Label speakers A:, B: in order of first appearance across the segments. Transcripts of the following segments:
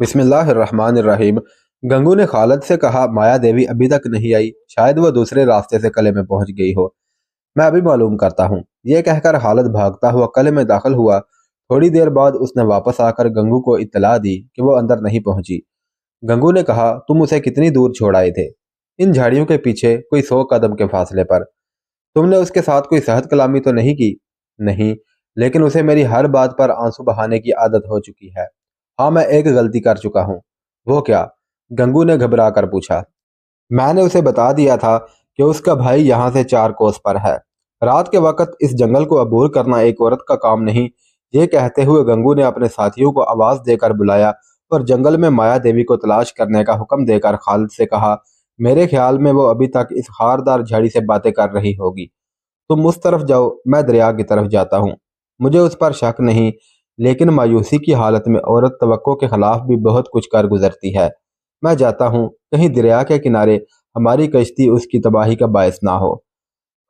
A: بسم اللہ الرحمن الرحیم۔ گنگو نے خالد سے کہا مایا دیوی ابھی تک نہیں آئی، شاید وہ دوسرے راستے سے قلعے میں پہنچ گئی ہو، میں ابھی معلوم کرتا ہوں۔ یہ کہہ کر خالد بھاگتا ہوا قلعے میں داخل ہوا۔ تھوڑی دیر بعد اس نے واپس آ کر گنگو کو اطلاع دی کہ وہ اندر نہیں پہنچی۔ گنگو نے کہا تم اسے کتنی دور چھوڑ آئے تھے؟ ان جھاڑیوں کے پیچھے کوئی 100 قدم کے فاصلے پر۔ تم نے اس کے ساتھ کوئی صحت کلامی تو نہیں کی؟ نہیں، لیکن اسے میری ہر بات پر آنسو بہانے کی عادت ہو چکی ہے۔ ہاں، میں ایک غلطی کر چکا ہوں۔ وہ کیا؟ گنگو نے گھبرا کر پوچھا۔ میں نے اسے بتا دیا تھا کہ اس کا بھائی یہاں سے 4 کوس پر ہے۔ رات کے وقت اس جنگل کو عبور کرنا ایک عورت کا کام نہیں۔ یہ کہتے ہوئے گنگو نے اپنے ساتھیوں کو آواز دے کر بلایا اور جنگل میں مایا دیوی کو تلاش کرنے کا حکم دے کر خالد سے کہا میرے خیال میں وہ ابھی تک اس خاردار جھاڑی سے باتیں کر رہی ہوگی۔ تم اس طرف جاؤ، میں دریا کی طرف جاتا ہوں۔ مجھے اس پر شک نہیں، لیکن مایوسی کی حالت میں عورت توقع کے خلاف بھی بہت کچھ کر گزرتی ہے۔ میں جاتا ہوں، کہیں دریا کے کنارے ہماری کشتی اس کی تباہی کا باعث نہ ہو۔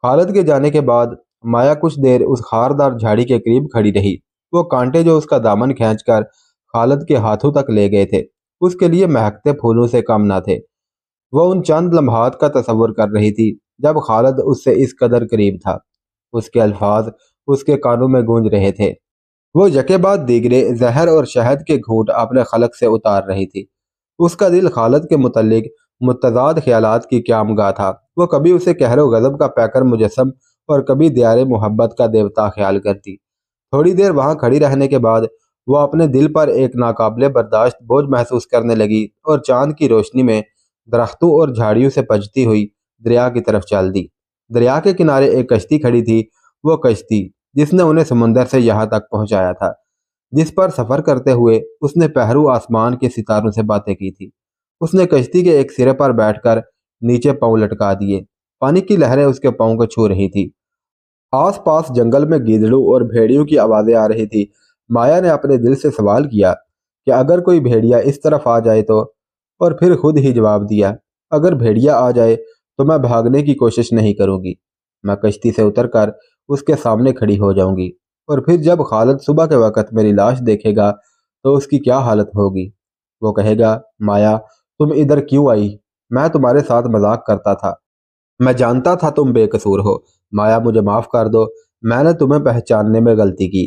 A: خالد کے جانے کے بعد مایا کچھ دیر اس خاردار جھاڑی کے قریب کھڑی رہی۔ وہ کانٹے جو اس کا دامن کھینچ کر خالد کے ہاتھوں تک لے گئے تھے اس کے لیے مہکتے پھولوں سے کم نہ تھے۔ وہ ان چند لمحات کا تصور کر رہی تھی جب خالد اس سے اس قدر قریب تھا۔ اس کے الفاظ اس کے کانوں میں گونج رہے تھے۔ وہ یکے بعد دیگرے زہر اور شہد کے گھونٹ اپنے خلق سے اتار رہی تھی۔ اس کا دل خالد کے متعلق متضاد خیالات کی قیامگاہ تھا۔ وہ کبھی اسے قہر و غضب کا پیکر مجسم اور کبھی دیار محبت کا دیوتا خیال کرتی۔ تھوڑی دیر وہاں کھڑی رہنے کے بعد وہ اپنے دل پر ایک ناقابل برداشت بوجھ محسوس کرنے لگی اور چاند کی روشنی میں درختوں اور جھاڑیوں سے بچتی ہوئی دریا کی طرف چل دی۔ دریا کے کنارے ایک کشتی کھڑی تھی، وہ کشتی جس نے انہیں سمندر سے یہاں تک پہنچایا تھا، جس پر سفر کرتے ہوئے اس نے پہرو آسمان کے ستاروں سے باتیں کی تھی۔ اس نے کشتی کے ایک سرے پر بیٹھ کر نیچے پاؤں لٹکا دیے۔ پانی کی لہریں اس کے پاؤں کو چھو رہی تھی۔ آس پاس جنگل میں گیدڑوں اور بھیڑیوں کی آوازیں آ رہی تھی۔ مایا نے اپنے دل سے سوال کیا کہ اگر کوئی بھیڑیا اس طرف آ جائے تو، اور پھر خود ہی جواب دیا اگر بھیڑیا آ جائے تو میں بھاگنے کی کوشش نہیں کروں گی، میں کشتی سے اتر کر اس کے سامنے کھڑی ہو جاؤں گی، اور پھر جب خالد صبح کے وقت میری لاش دیکھے گا تو اس کی کیا حالت ہوگی؟ وہ کہے گا مایا تم ادھر کیوں آئی؟ میں تمہارے ساتھ مذاق کرتا تھا، میں جانتا تھا تم بے قصور ہو، مایا مجھے معاف کر دو، میں نے تمہیں پہچاننے میں غلطی کی۔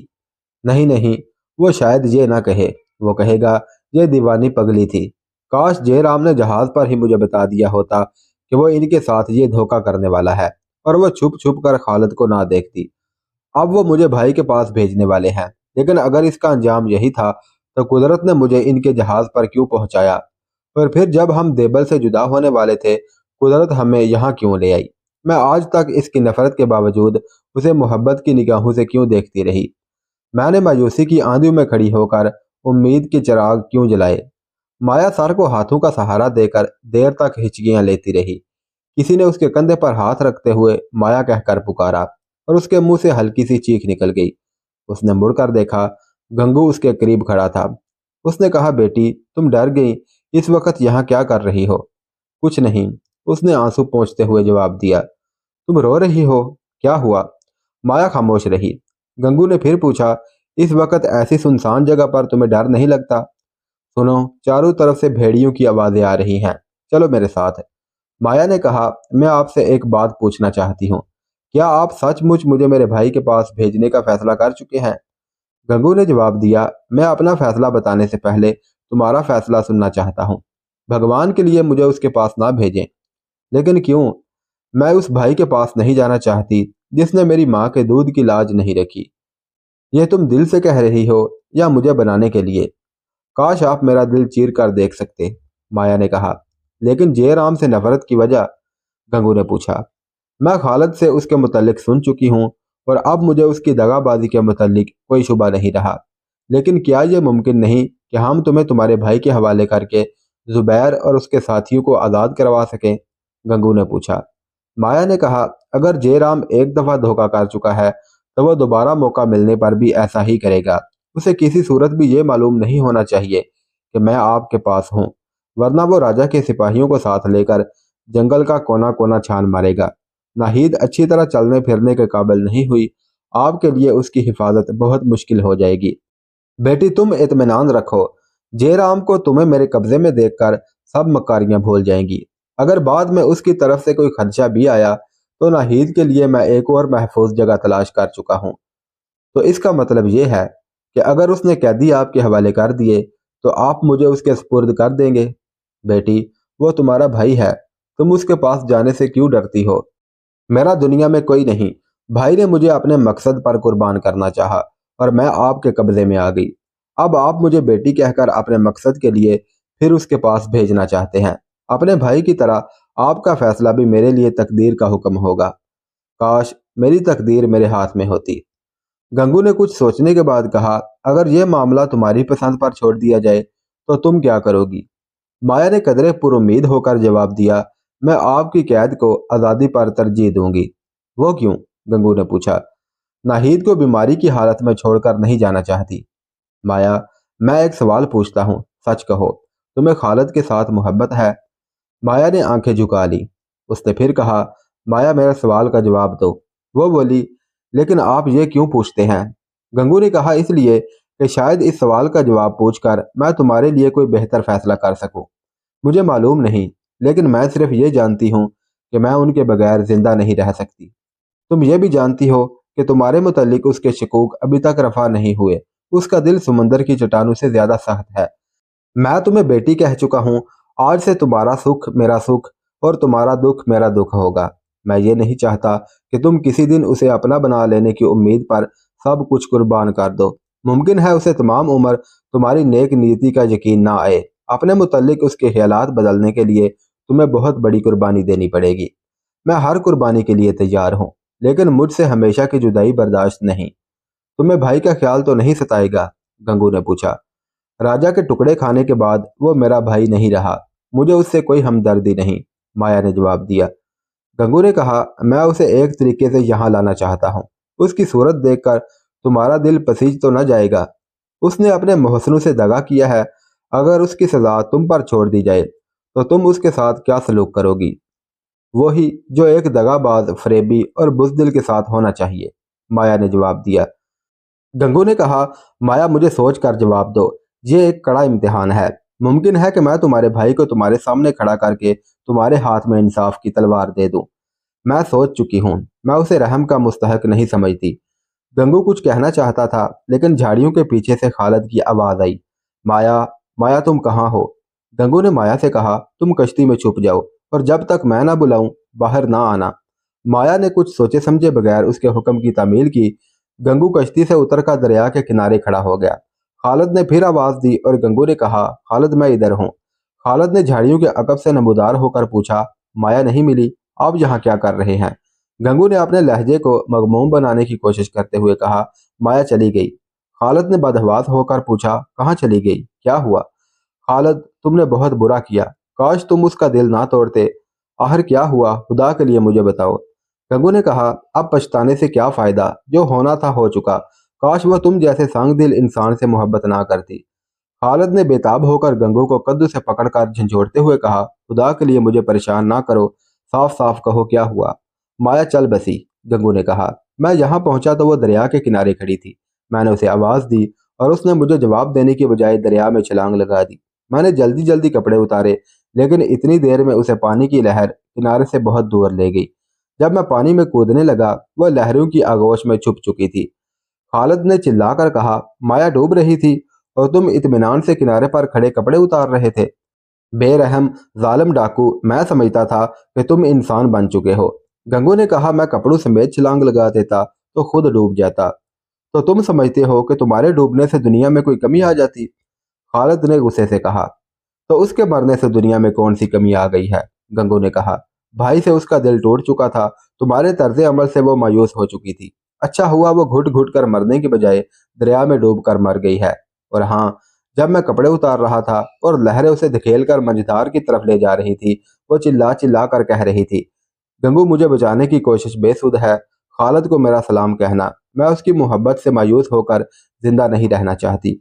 A: نہیں نہیں، وہ شاید یہ نہ کہے، وہ کہے گا یہ دیوانی پگلی تھی، کاش جے رام نے جہاز پر ہی مجھے بتا دیا ہوتا کہ وہ ان کے ساتھ یہ دھوکہ کرنے والا ہے، اور وہ چھپ چھپ کر خالد کو نہ دیکھتی۔ اب وہ مجھے بھائی کے پاس بھیجنے والے ہیں، لیکن اگر اس کا انجام یہی تھا تو قدرت نے مجھے ان کے جہاز پر کیوں پہنچایا؟ اور پھر جب ہم دیبل سے جدا ہونے والے تھے قدرت ہمیں یہاں کیوں لے آئی؟ میں آج تک اس کی نفرت کے باوجود اسے محبت کی نگاہوں سے کیوں دیکھتی رہی؟ میں نے مایوسی کی آندھیوں میں کھڑی ہو کر امید کے چراغ کیوں جلائے؟ مایا سر کو ہاتھوں کا سہارا دے کر دیر تک ہچکیاں لیتی رہی۔ کسی نے اس کے کندھے پر ہاتھ رکھتے ہوئے مایا کہہ کر پکارا، اور اس کے منہ سے ہلکی سی چیخ نکل گئی۔ اس نے مڑ کر دیکھا، گنگو اس کے قریب کھڑا تھا۔ اس نے کہا بیٹی تم ڈر گئی، اس وقت یہاں کیا کر رہی ہو؟ کچھ نہیں، اس نے آنسو پونچھتے ہوئے جواب دیا۔ تم رو رہی ہو، کیا ہوا؟ مایا خاموش رہی۔ گنگو نے پھر پوچھا اس وقت ایسی سنسان جگہ پر تمہیں ڈر نہیں لگتا؟ سنو، چاروں طرف سے بھیڑیوں کی آوازیں آ رہی ہیں، چلو میرے ساتھ۔ مایا نے کہا میں آپ سے ایک بات پوچھنا چاہتی ہوں، کیا آپ سچ مچ مجھے میرے بھائی کے پاس بھیجنے کا فیصلہ کر چکے ہیں؟ گنگو نے جواب دیا میں اپنا فیصلہ بتانے سے پہلے تمہارا فیصلہ سننا چاہتا ہوں۔ بھگوان کے لیے مجھے اس کے پاس نہ بھیجیں۔ لیکن کیوں؟ میں اس بھائی کے پاس نہیں جانا چاہتی جس نے میری ماں کے دودھ کی لاج نہیں رکھی۔ یہ تم دل سے کہہ رہی ہو یا مجھے بنانے کے لیے؟ کاش آپ میرا دل چیر کر دیکھ سکتے، مایا نے کہا۔ لیکن جے رام سے نفرت کی وجہ؟ گنگو نے پوچھا۔ میں خالد سے اس کے متعلق سن چکی ہوں اور اب مجھے اس کی دغا بازی کے متعلق کوئی شبہ نہیں رہا، لیکن کیا یہ ممکن نہیں کہ ہم تمہیں تمہارے بھائی کے حوالے کر کے زبیر اور اس کے ساتھیوں کو آزاد کروا سکیں؟ گنگو نے پوچھا۔ مایا نے کہا اگر جے رام ایک دفعہ دھوکہ کر چکا ہے تو وہ دوبارہ موقع ملنے پر بھی ایسا ہی کرے گا۔ اسے کسی صورت بھی یہ معلوم نہیں ہونا چاہیے کہ میں آپ کے پاس ہوں، ورنہ وہ راجا کے سپاہیوں کو ساتھ لے کر جنگل کا کونا کونا چھان مارے گا۔ ناہید اچھی طرح چلنے پھرنے کے قابل نہیں ہوئی، آپ کے لیے اس کی حفاظت بہت مشکل ہو جائے گی۔ بیٹی تم اطمینان رکھو، जयराम को तुम्हें मेरे कब्जे में देखकर सब मकारियां भूल जाएंगी। अगर बाद में उसकी तरफ से कोई खदशा भी आया तो नाहिद के लिए मैं एक और महफूज जगह तलाश कर चुका हूँ। तो इसका मतलब ये है कि अगर उसने कैदी आपके हवाले कर दिए तो आप मुझे उसके सुपुर्द कर देंगे। बेटी, वो तुम्हारा भाई है, तुम उसके पास जाने से क्यों डरती हो? मेरा दुनिया में कोई नहीं। भाई ने मुझे अपने मकसद पर कुर्बान करना चाहा और मैं आपके कब्जे में आ गई। अब आप मुझे बेटी कहकर अपने मकसद के लिए फिर उसके पास भेजना चाहते हैं। अपने भाई की तरह आपका फैसला भी मेरे लिए तकदीर का हुक्म होगा। काश मेरी तकदीर मेरे हाथ में होती। गंगू ने कुछ सोचने के बाद कहा, अगर यह मामला तुम्हारी पसंद पर छोड़ दिया जाए तो तुम क्या करोगी? माया ने कदरे पुरुम्मीद होकर जवाब दिया, मैं आपकी कैद को आज़ादी पर तरजीह दूंगी। वो क्यों? गंगू ने पूछा। नाहिद को बीमारी की हालत में छोड़कर नहीं जाना चाहती। माया, मैं एक सवाल पूछता हूँ, सच कहो, तुम्हें खालिद के साथ मोहब्बत है? माया ने आंखें झुका ली। उसने फिर कहा, माया मेरे सवाल का जवाब दो। वो बोली, लेकिन आप ये क्यों पूछते हैं? गंगू ने कहा, इसलिए कि शायद इस सवाल का जवाब पूछकर मैं तुम्हारे लिए कोई बेहतर फैसला कर सकूं। मुझे मालूम नहीं, लेकिन मैं सिर्फ ये जानती हूँ कि मैं उनके बगैर जिंदा नहीं रह सकती। तुम ये भी जानती हो कि तुम्हारे मुतालिक उसके शकूक अभी तक रफा नहीं हुए। उसका दिल समंदर की चट्टानों से ज्यादा सख्त है। मैं तुम्हें बेटी कह चुका हूँ। आज से तुम्हारा सुख मेरा सुख और तुम्हारा दुख मेरा दुख होगा। मैं ये नहीं चाहता कि तुम किसी दिन उसे अपना बना लेने की उम्मीद पर सब कुछ कुर्बान कर दो। मुमकिन है उसे तमाम उम्र तुम्हारी नेक नीति का यकीन ना आए। अपने मुतालिक उसके ख्यालात बदलने के लिए तुम्हें बहुत बड़ी कुर्बानी देनी पड़ेगी। मैं हर कुर्बानी के लिए तैयार हूँ, लेकिन मुझसे हमेशा की जुदाई बर्दाश्त नहीं। तुम्हें भाई का ख्याल तो नहीं सताएगा? गंगू ने पूछा। राजा के टुकड़े खाने के बाद वो मेरा भाई नहीं रहा। मुझे उससे कोई हमदर्दी नहीं, माया ने जवाब दिया। गंगू ने कहा, मैं उसे एक तरीके से यहाँ लाना चाहता हूँ। उसकी सूरत देखकर तुम्हारा दिल पसीज तो न जाएगा? उसने अपने मोहसिनों से दगा किया है। अगर उसकी सजा तुम पर छोड़ दी जाए तो तुम उसके साथ क्या सलूक करोगी? वही जो एक दगाबाज, फरेबी और बुज़दिल के साथ होना चाहिए, माया ने जवाब दिया। गंगू ने कहा, माया मुझे सोच कर जवाब दो। ये एक कड़ा इम्तिहान है। मुमकिन है कि मैं तुम्हारे भाई को तुम्हारे सामने खड़ा करके तुम्हारे हाथ में इंसाफ की तलवार दे दूं। मैं सोच चुकी हूँ। मैं उसे रहम का मुस्तहक नहीं समझती। गंगू कुछ कहना चाहता था, लेकिन झाड़ियों के पीछे से खालिद की आवाज आई, माया, माया तुम कहाँ हो? गंगू ने माया से कहा, तुम कश्ती में छुप जाओ और जब तक मैं ना बुलाऊं बाहर ना आना। माया ने कुछ सोचे समझे बगैर उसके हुक्म की तामील की। गंगू कश्ती से उतरकर दरिया के किनारे खड़ा हो गया। खालिद ने फिर आवाज दी और गंगू ने कहा, खालिद मैं इधर हूँ। खालिद ने झाड़ियों के अकब से नमूदार होकर पूछा, माया नहीं मिली, आप यहाँ क्या कर रहे हैं? गंगू ने अपने लहजे को मगमूम बनाने की कोशिश करते हुए कहा, माया चली गई। खालिद ने बदहवास होकर पूछा, कहाँ चली गई, क्या हुआ? खालिद, तुमने बहुत बुरा किया। काश तुम उसका दिल ना तोड़ते। आखिर क्या हुआ, खुदा के लिए मुझे बताओ। गंगू ने कहा, अब पछताने से क्या फायदा, जो होना था हो चुका। काश वह तुम जैसे संग दिल इंसान से मोहब्बत ना करती। खालिद ने बेताब होकर गंगू को कद्दू से पकड़कर झंझोड़ते हुए कहा, खुदा के लिए मुझे परेशान ना करो, साफ साफ कहो क्या हुआ। माया चल बसी। गंगू ने कहा, मैं यहाँ पहुंचा तो वो दरिया के किनारे खड़ी थी। मैंने उसे आवाज दी और उसने मुझे जवाब देने की बजाय दरिया में छलांग लगा दी। मैंने जल्दी जल्दी कपड़े उतारे, लेकिन इतनी देर में उसे पानी की लहर किनारे से बहुत दूर ले गई। जब मैं पानी में कूदने लगा, वह लहरों की आगोश में छुप चुकी थी। खालिद ने चिल्लाकर कहा, माया डूब रही थी और तुम इत्मीनान से किनारे पर खड़े कपड़े उतार रहे थे। बेरहम जालिम डाकू, मैं समझता था कि तुम इंसान बन चुके हो। गंगू ने कहा, मैं कपड़ों समेत छलांग लगा देता तो खुद डूब जाता। तो तुम समझते हो कि तुम्हारे डूबने से दुनिया में कोई कमी आ जाती? खालिद ने गुस्से से कहा। तो उसके मरने से दुनिया में कौन सी कमी आ गई है? गंगू ने कहा। भाई से उसका दिल टूट चुका था। तुम्हारे तर्ज अमल से वो मायूस हो चुकी थी। अच्छा हुआ वो घुट घुट कर मरने की बजाय दरिया में डूब कर मर गई है। और हाँ, जब मैं कपड़े उतार रहा था और लहरें उसे धकेल कर मंझधार की तरफ ले जा रही थी, वो चिल्ला चिल्ला कर कह रही थी, गंगू मुझे बचाने की कोशिश बेसुध है। खालिद को मेरा सलाम कहना। मैं उसकी मोहब्बत से मायूस होकर जिंदा नहीं रहना चाहती।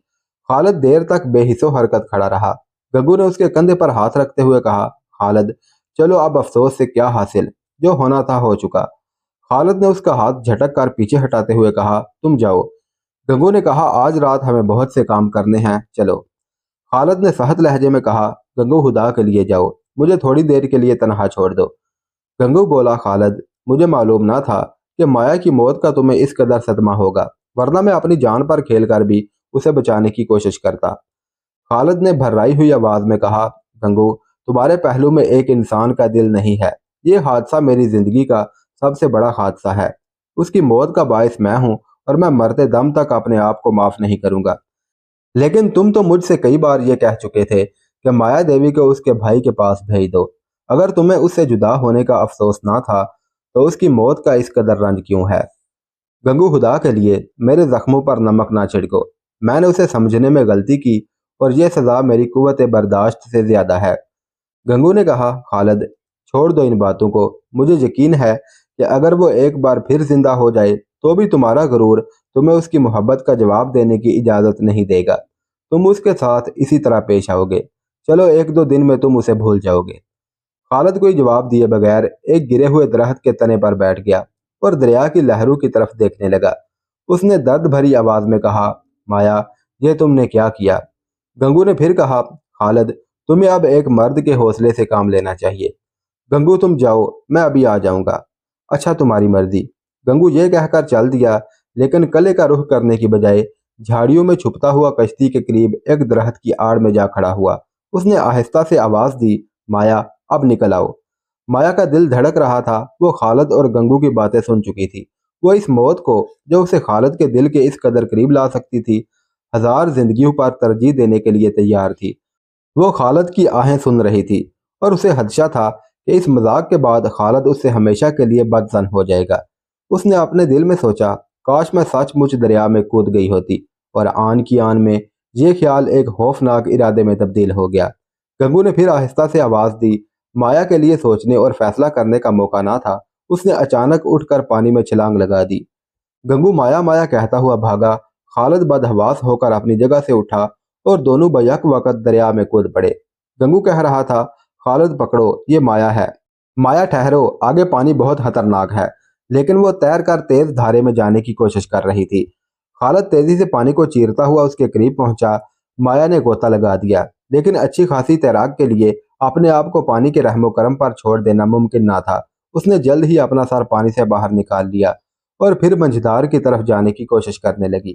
A: खालिद देर तक बेहिसो हरकत खड़ा रहा। गंगू ने उसके कंधे पर हाथ रखते हुए कहा, खालिद चलो, अब अफसोस से क्या हासिल, जो होना था हो चुका। खालिद ने उसका हाथ झटक कर पीछे हटाते हुए कहा, तुम जाओ। गंगू ने कहा, आज रात हमें बहुत से काम करने हैं, चलो। खालिद ने सहत लहजे में कहा, गंगू खुदा के लिए जाओ, मुझे थोड़ी देर के लिए तनहा छोड़ दो। गंगू बोला, खालिद मुझे मालूम ना था कि माया की मौत का तुम्हें इस कदर सदमा होगा, वरना मैं अपनी जान पर खेल कर भी उसे बचाने की कोशिश करता। खालिद ने भर्राई हुई आवाज में कहा, गंगू तुम्हारे पहलू में एक इंसान का दिल नहीं है। ये हादसा मेरी जिंदगी का सबसे बड़ा हादसा है। उसकी मौत का बायस मैं हूं और मैं मरते दम तक अपने आप को माफ नहीं करूंगा। लेकिन तुम तो मुझसे कई बार ये कह चुके थे कि माया देवी को उसके भाई के पास भेज दो। अगर तुम्हें उससे जुदा होने का अफसोस ना था तो उसकी मौत का इस कदर रंज क्यों है? गंगू खुदा के लिए मेरे जख्मों पर नमक ना छिड़को। मैंने उसे समझने में गलती की और यह सजा मेरी कुव्वत बर्दाश्त से ज्यादा है। गंगू ने कहा, खालिद छोड़ दो इन बातों को। मुझे यकीन है कि अगर वो एक बार फिर जिंदा हो जाए तो भी तुम्हारा गुरूर तुम्हें उसकी मोहब्बत का जवाब देने की इजाजत नहीं देगा। तुम उसके साथ इसी तरह पेश आओगे। चलो एक दो दिन में तुम उसे भूल जाओगे। खालिद कोई जवाब दिए बगैर एक गिरे हुए दरख्त के तने पर बैठ गया और दरिया की लहरों की तरफ देखने लगा। उसने दर्द भरी आवाज में कहा, माया ये तुमने क्या किया? गंगू ने फिर कहा, खालिद तुम्हें अब एक मर्द के हौसले से काम लेना चाहिए। गंगू तुम जाओ, मैं अभी आ जाऊंगा। अच्छा तुम्हारी मर्जी। गंगू ये कहकर चल दिया, लेकिन कले का रुख करने की बजाय झाड़ियों में छुपता हुआ कश्ती के करीब एक दरख्त की आड़ में जा खड़ा हुआ। उसने आहिस्ता से आवाज दी, माया अब निकल आओ। माया का दिल धड़क रहा था। वो खालिद और गंगू की बातें सुन चुकी थी। वो इस मौत को जो उसे खालिद के दिल के इस कदर करीब ला सकती थी, हजार जिंदगियों पर तरजीह देने के लिए तैयार थी। वो खालिद की आहें सुन रही थी और उसे खदशा था कि इस मजाक के बाद खालिद उससे हमेशा के लिए बदजन हो जाएगा। उसने अपने दिल में सोचा, काश मैं सचमुच दरिया में कूद गई होती। और आन की आन में ये ख्याल एक खौफनाक इरादे में तब्दील हो गया। गंगू ने फिर आहिस्ता से आवाज दी। माया के लिए सोचने और फैसला करने का मौका ना था। उसने अचानक उठकर पानी में छलांग लगा दी। गंगू माया माया कहता हुआ भागा। खालिद बदहवास होकर अपनी जगह से उठा और दोनों बैक वक्त दरिया में कूद पड़े। गंगू कह रहा था, खालिद पकड़ो, ये माया है। माया ठहरो, आगे पानी बहुत खतरनाक है। लेकिन वो तैर कर तेज धारे में जाने की कोशिश कर रही थी। खालिद तेजी से पानी को चीरता हुआ उसके करीब पहुंचा। माया ने गोता लगा दिया, लेकिन अच्छी खासी तैराक के लिए अपने आप को पानी के रहमो करम पर छोड़ देना मुमकिन ना था। उसने जल्द ही अपना सर पानी से बाहर निकाल लिया और फिर मंझधार की तरफ जाने की कोशिश करने लगी।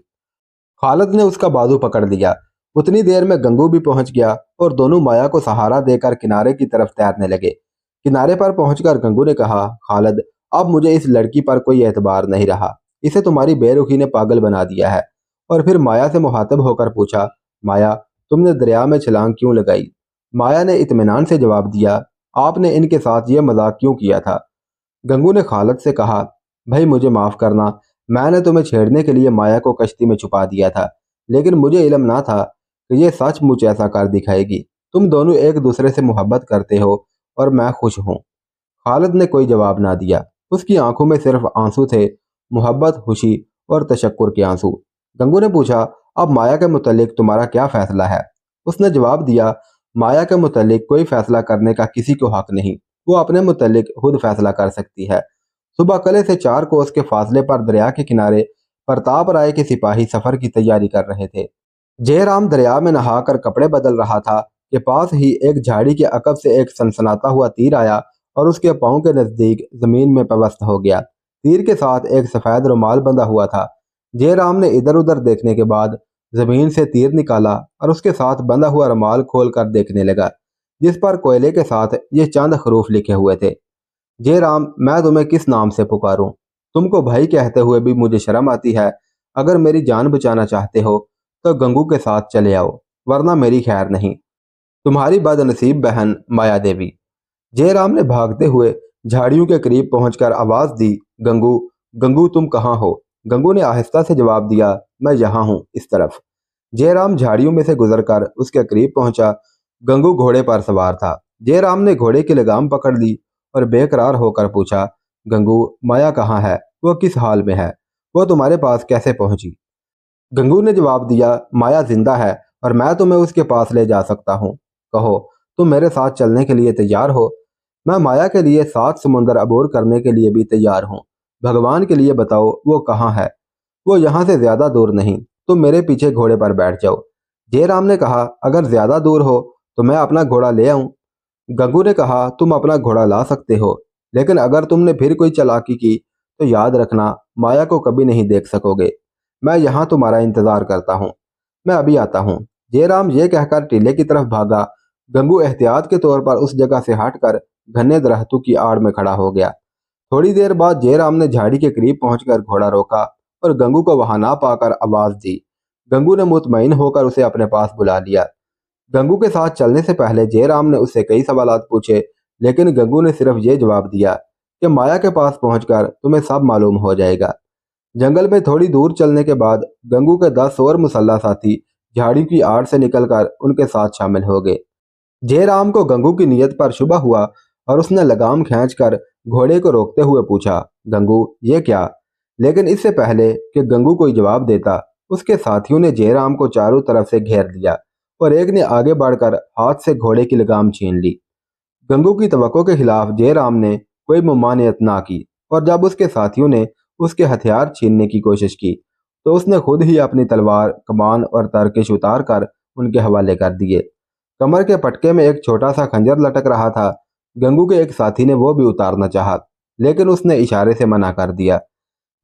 A: खालिद ने उसका बाजू पकड़ लिया। उतनी देर में गंगू भी पहुंच गया और दोनों माया को सहारा देकर किनारे की तरफ तैरने लगे। किनारे पर पहुंचकर गंगू ने कहा, खालिद अब मुझे इस लड़की पर कोई एतबार नहीं रहा। इसे तुम्हारी बेरुखी ने पागल बना दिया है। और फिर माया से मुखातिब होकर पूछा, माया तुमने दरिया में छलांग क्यों लगाई? माया ने इत्मीनान से जवाब दिया, आपने इनके साथ यह मजाक क्यों किया था? गंगू ने खालिद से कहा, भाई मुझे माफ करना, मैंने तुम्हें छेड़ने के लिए माया को कश्ती में छुपा दिया था, लेकिन मुझे इल्म ना था कि ये सचमुच ऐसा कर दिखाएगी। तुम दोनों एक दूसरे से मोहब्बत करते हो और मैं खुश हूँ। खालिद ने कोई जवाब ना दिया। उसकी आंखों में सिर्फ आंसू थे, मोहब्बत, खुशी और तशक्कुर के आंसू। गंगू ने पूछा, अब माया के मुतालिक तुम्हारा क्या फैसला है? उसने जवाब दिया, माया के मुतालिक कोई फैसला करने का किसी को हक नहीं। वो अपने मुतालिक खुद फैसला कर सकती है। सुबह कले से 4 कोस के फासले पर दरिया के किनारे प्रताप राय के सिपाही सफर की तैयारी कर रहे थे। जयराम दरिया में नहाकर कपड़े बदल रहा था कि पास ही एक झाड़ी के अकब से एक सनसनाता हुआ तीर आया और उसके पांव के नजदीक जमीन में पवस्त हो गया। तीर के साथ एक सफेद रुमाल बंधा हुआ था। जयराम ने इधर उधर देखने के बाद जमीन से तीर निकाला और उसके साथ बंधा हुआ रुमाल खोलकर देखने लगा, जिस पर कोयले के साथ ये चंद हरूफ लिखे हुए थे। जयराम, मैं तुम्हें किस नाम से पुकारूं? तुमको भाई कहते हुए भी मुझे शर्म आती है। अगर मेरी जान बचाना चाहते हो तो गंगू के साथ चले आओ, वरना मेरी खैर नहीं। तुम्हारी बदनसीब बहन माया देवी। जयराम ने भागते हुए झाड़ियों के करीब पहुंचकर आवाज दी, गंगू, गंगू तुम कहाँ हो? गंगू ने आहिस्ता से जवाब दिया, मैं यहाँ हूँ, इस तरफ। जयराम झाड़ियों में से गुजरकर उसके करीब पहुंचा। गंगू घोड़े पर सवार था। जयराम ने घोड़े की लगाम पकड़ ली और बेकरार होकर पूछा, गंगू माया कहाँ है? वो किस हाल में है? वो तुम्हारे पास कैसे पहुंची? गंगू ने जवाब दिया, माया जिंदा है और मैं तुम्हें उसके पास ले जा सकता हूँ। कहो, तुम मेरे साथ चलने के लिए तैयार हो? मैं माया के लिए 7 समुंदर अबूर करने के लिए भी तैयार हूँ। भगवान के लिए बताओ वो कहाँ है? वो यहाँ से ज्यादा दूर नहीं, तुम मेरे पीछे घोड़े पर बैठ जाओ। जयराम ने कहा, अगर ज्यादा दूर हो तो मैं अपना घोड़ा ले आऊं। गंगू ने कहा, तुम अपना घोड़ा ला सकते हो, लेकिन अगर तुमने फिर कोई चालाकी की तो याद रखना माया को कभी नहीं देख सकोगे। मैं यहाँ तुम्हारा इंतजार करता हूँ, मैं अभी आता हूँ। जयराम ये कहकर टीले की तरफ भागा। गंगू एहतियात के तौर पर उस जगह से हटकर घने दरख्तों की आड़ में खड़ा हो गया। थोड़ी देर बाद जयराम ने झाड़ी के करीब पहुंचकर घोड़ा रोका और गंगू को वहां ना पाकर आवाज दी। गंगू ने मुतमईन होकर उसे अपने पास बुला लिया। गंगू के साथ चलने से पहले जयराम ने उससे कई सवालात पूछे, लेकिन गंगू ने सिर्फ ये जवाब दिया कि माया के पास पहुंचकर तुम्हें सब मालूम हो जाएगा। जंगल में थोड़ी दूर चलने के बाद गंगू के 10 और मुसल्ला साथी झाड़ी की आड़ से निकलकर उनके साथ शामिल हो गए। जयराम को गंगू की नीयत पर शुबह हुआ और उसने लगाम खींचकर घोड़े को रोकते हुए पूछा, गंगू ये क्या? लेकिन इससे पहले कि गंगू कोई जवाब देता, उसके साथियों ने जयराम को चारों तरफ से घेर लिया और एक ने आगे बढ़कर हाथ से घोड़े की लगाम छीन ली। गंगू की तवक्को के खिलाफ जयराम ने कोई मुमानियत ना की और जब उसके साथियों ने उसके हथियार छीनने की कोशिश की तो उसने खुद ही अपनी तलवार, कमान और तरकश उतार कर उनके हवाले कर दिए। कमर के पटके में एक छोटा सा खंजर लटक रहा था। गंगू के एक साथी ने वो भी उतारना चाहा, लेकिन उसने इशारे से मना कर दिया।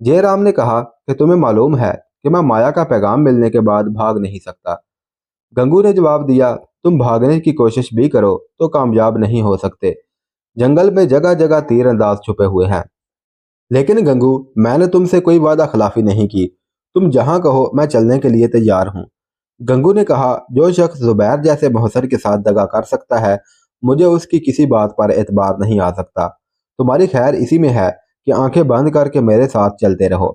A: जयराम ने कहा कि तुम्हें मालूम है कि मैं माया का पैगाम मिलने के बाद भाग नहीं सकता। गंगू ने जवाब दिया, तुम भागने की कोशिश भी करो तो कामयाब नहीं हो सकते। जंगल में जगह जगह तीर अंदाज छुपे हुए हैं। लेकिन गंगू, मैंने तुमसे कोई वादा खिलाफी नहीं की। तुम जहां कहो मैं चलने के लिए तैयार हूं। गंगू ने कहा, जो शख्स जुबैर जैसे मोहसर के साथ दगा कर सकता है, मुझे उसकी किसी बात पर एतबार नहीं आ सकता। तुम्हारी खैर इसी में है कि आंखें बंद करके मेरे साथ चलते रहो।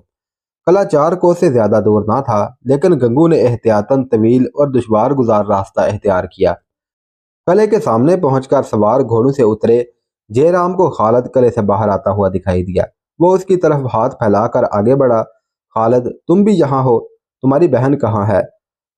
A: कला 4 कोस से ज्यादा दूर ना था, लेकिन गंगू ने एहतियातन तवील और दुश्वार गुजार रास्ता इख्तियार किया। कले के सामने पहुंचकर सवार घोड़ों से उतरे। जयराम को खालिद कले से बाहर आता हुआ दिखाई दिया। वो उसकी तरफ हाथ फैलाकर आगे बढ़ा। खालिद, तुम भी यहाँ हो? तुम्हारी बहन कहाँ है?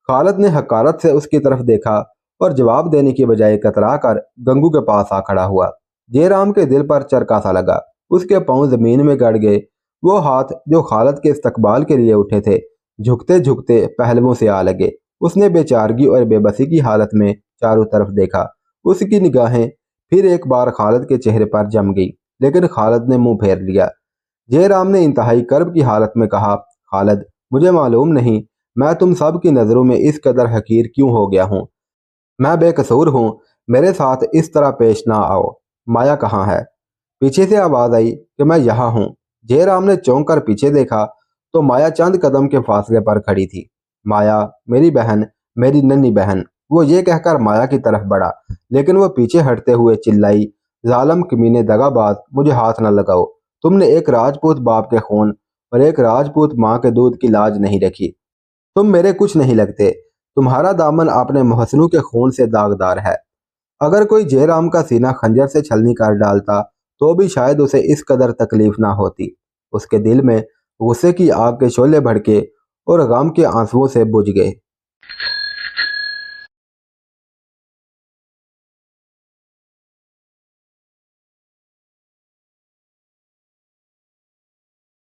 A: खालिद ने हकारत से उसकी तरफ देखा और जवाब देने की बजाय कतरा कर गंगू के पास आ खड़ा हुआ। जयराम के दिल पर चरका सा लगा। उसके पांव जमीन में गड़ गए। वो हाथ जो खालिद के इस्तकबाल के लिए उठे थे, झुकते झुकते पहलुओं से आ लगे। उसने बेचारगी और बेबसी की हालत में चारों तरफ देखा। उसकी निगाहें फिर एक बार खालिद के चेहरे पर जम गई, लेकिन खालिद ने मुंह फेर लिया। जयराम ने इंतहाई कर्ब की हालत में कहा, खालिद, मुझे मालूम नहीं मैं तुम सब की नज़रों में इस कदर हकीर क्यों हो गया हूँ। मैं बेकसूर हूँ, मेरे साथ इस तरह पेश ना आओ। माया कहाँ है? पीछे से आवाज आई कि मैं यहाँ हूँ। जयराम ने चौंक कर पीछे देखा तो माया चंद कदम के फासले पर खड़ी थी। माया, मेरी बहन, मेरी नन्ही बहन। वो ये कहकर माया की तरफ बढ़ा, लेकिन वो पीछे हटते हुए चिल्लाई, जालम कमीने दगाबाज, मुझे हाथ न लगाओ। तुमने एक राजपूत बाप के खून और एक राजपूत माँ के दूध की लाज नहीं रखी। तुम मेरे कुछ नहीं लगते। तुम्हारा दामन अपने मोहसिनों के खून से दागदार है। अगर कोई जयराम का सीना खंजर से छलनी कर डालता तो भी शायद उसे इस कदर तकलीफ ना होती। उसके दिल में गुस्से की आग के शोले भड़के और गम के आंसुओं से बुझ गए।